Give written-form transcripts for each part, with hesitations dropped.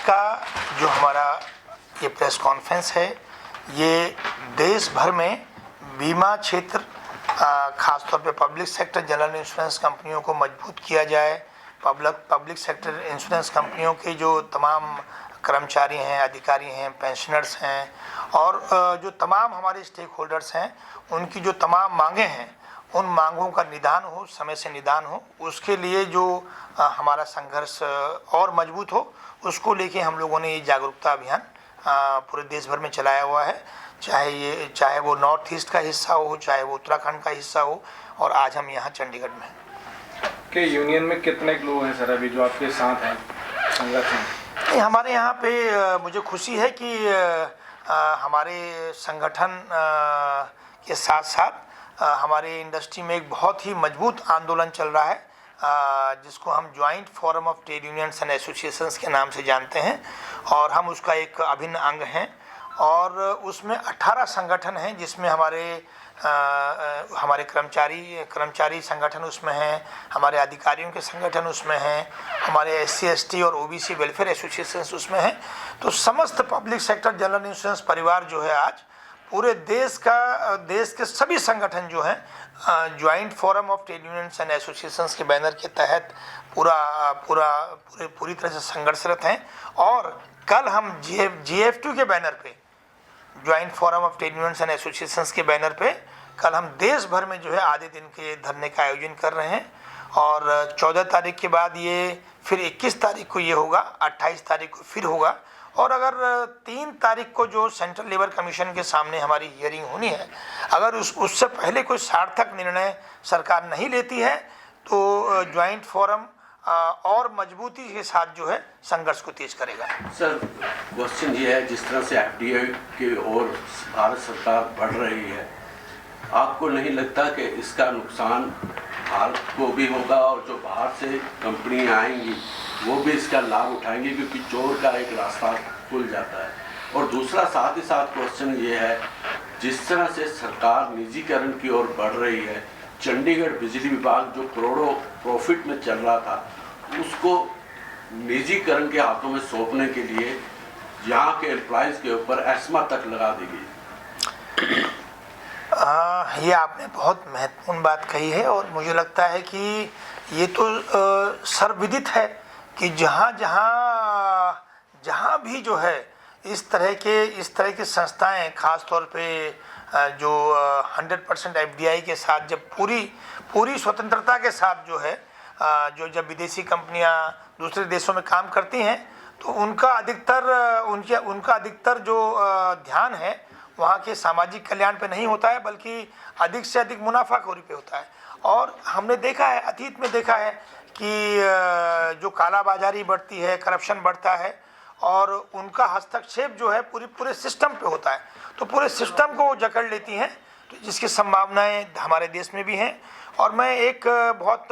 का जो हमारा ये प्रेस कॉन्फ्रेंस है, ये देश भर में बीमा क्षेत्र, खासतौर पे पब्लिक सेक्टर जनरल इंश्योरेंस कंपनियों को मजबूत किया जाए। पब्लिक सेक्टर इंश्योरेंस कंपनियों के जो तमाम कर्मचारी हैं, अधिकारी हैं, पेंशनर्स हैं और जो तमाम हमारे स्टेक होल्डर्स हैं, उनकी जो तमाम मांगें हैं, उन मांगों का निदान हो, समय से निदान हो, उसके लिए जो हमारा संघर्ष और मजबूत हो, उसको लेके हम लोगों ने ये जागरूकता अभियान पूरे देश भर में चलाया हुआ है। चाहे वो नॉर्थ ईस्ट का हिस्सा हो, चाहे वो उत्तराखंड का हिस्सा हो, और आज हम यहाँ चंडीगढ़ में हैं। के यूनियन में कितने लोग हैं सर अभी जो आपके साथ हैं संगठन? हमारे यहाँ पे मुझे खुशी है कि हमारे संगठन के साथ साथ हमारे इंडस्ट्री में एक बहुत ही मजबूत आंदोलन चल रहा है, जिसको हम joint forum of trade unions and associations के नाम से जानते हैं, और हम उसका एक अभिन्न अंग हैं। और उसमें 18 संगठन हैं, जिसमें हमारे कर्मचारी संगठन उसमें हैं, हमारे अधिकारियों के संगठन उसमें हैं, हमारे SC ST और OBC वेलफेयर एसोसिएशंस उसमें हैं। तो समस्त पब्लिक सेक्टर जनरल इंश्योरेंस परिवार जो है आज पूरे देश के सभी संगठन जो हैं joint forum of trade unions and associations के बैनर के तहत पूरी तरह से संघर्षरत हैं। और कल हम GF2 के बैनर पे, joint forum of trade unions and associations के बैनर पे कल हम देश भर में जो है आधे दिन के धरने का आयोजन कर रहे हैं। और 14 तारीख के बाद ये, फिर 21 तारीख को ये होगा, 28 तारीख को फिर होगा। और अगर 3 तारीख को जो सेंट्रल लेबर कमीशन के सामने हमारी हियरिंग होनी है, अगर उससे पहले कोई सार्थक निर्णय सरकार नहीं लेती है, तो ज्वाइंट फोरम और मजबूती के साथ जो है संघर्ष को तेज करेगा। सर, क्वेश्चन ये है, जिस तरह से FDI की ओर भारत सरकार बढ़ रही है, आपको नहीं लगता कि इसका नुकसान भारत को भी होगा और जो बाहर से कंपनियां आएंगी वो भी इसका लाभ उठाएंगे, क्योंकि चोर का एक रास्ता खुल जाता है? और दूसरा साथ ही साथ क्वेश्चन ये है, जिस तरह से सरकार निजीकरण की ओर बढ़ रही है, चंडीगढ़ बिजली विभाग जो करोड़ों प्रॉफिट में चल रहा था, उसको निजीकरण के हाथों में सौंपने के लिए यहाँ के एम्प्लॉयज़ के ऊपर एस्मा तक लगा दी गई। ये आपने बहुत महत्वपूर्ण बात कही है, और मुझे लगता है कि ये तो सर्वविदित है कि जहाँ भी जो है इस तरह के संस्थाएं, खास तौर पे जो 100% FDI के साथ जब पूरी स्वतंत्रता के साथ जो है जब विदेशी कंपनियां दूसरे देशों में काम करती हैं, तो उनका अधिकतर जो ध्यान है वहाँ के सामाजिक कल्याण पे नहीं होता है, बल्कि अधिक से अधिक मुनाफाखोरी पे होता है। और हमने देखा है, अतीत में देखा है कि जो कालाबाजारी बढ़ती है, करप्शन बढ़ता है, और उनका हस्तक्षेप जो है पूरे सिस्टम पे होता है, तो पूरे सिस्टम को जकड़ लेती हैं, तो जिसकी संभावनाएं हमारे देश में भी हैं। और मैं एक बहुत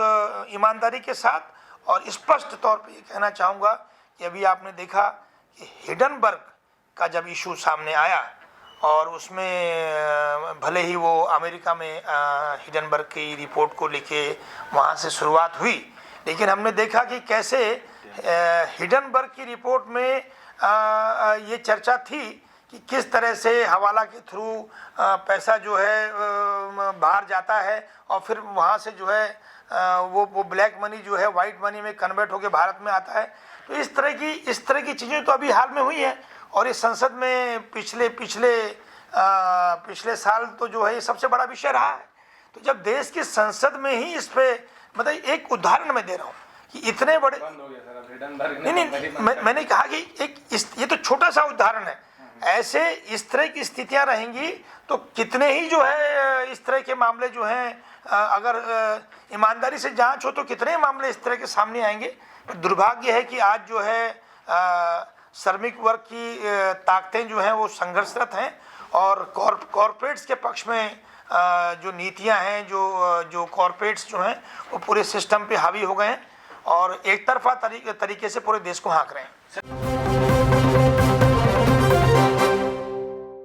ईमानदारी के साथ और स्पष्ट तौर पे ये कहना चाहूँगा कि अभी आपने देखा कि हिडनबर्ग का जब इशू सामने आया, और उसमें भले ही वो अमेरिका में हिडनबर्ग की रिपोर्ट को लेके वहाँ से शुरुआत हुई, लेकिन हमने देखा कि कैसे हिडनबर्ग की रिपोर्ट में ये चर्चा थी कि किस तरह से हवाला के थ्रू पैसा जो है बाहर जाता है, और फिर वहाँ से जो है वो ब्लैक मनी जो है वाइट मनी में कन्वर्ट होकर भारत में आता है। तो इस तरह की चीज़ें तो अभी हाल में हुई हैं, और इस संसद में पिछले साल तो जो है ये सबसे बड़ा विषय रहा है। तो जब देश की संसद में ही इस पे, मतलब एक उदाहरण मैं दे रहा हूँ कि इतने बड़े, नहीं, मैंने कहा कि ये तो छोटा सा उदाहरण है। ऐसे इस तरह की स्थितियां रहेंगी तो कितने ही जो है इस तरह के मामले जो हैं, अगर ईमानदारी से जांच हो तो कितने मामले इस तरह के सामने आएंगे। दुर्भाग्य है कि आज जो है श्रमिक वर्ग की ताकतें जो हैं वो संघर्षरत हैं, और कॉरपोरेट्स के पक्ष में जो नीतियां हैं, जो कॉरपोरेट्स जो हैं वो पूरे सिस्टम पे हावी हो गए हैं, और एक तरफा तरीके से पूरे देश को हाँक रहे हैं।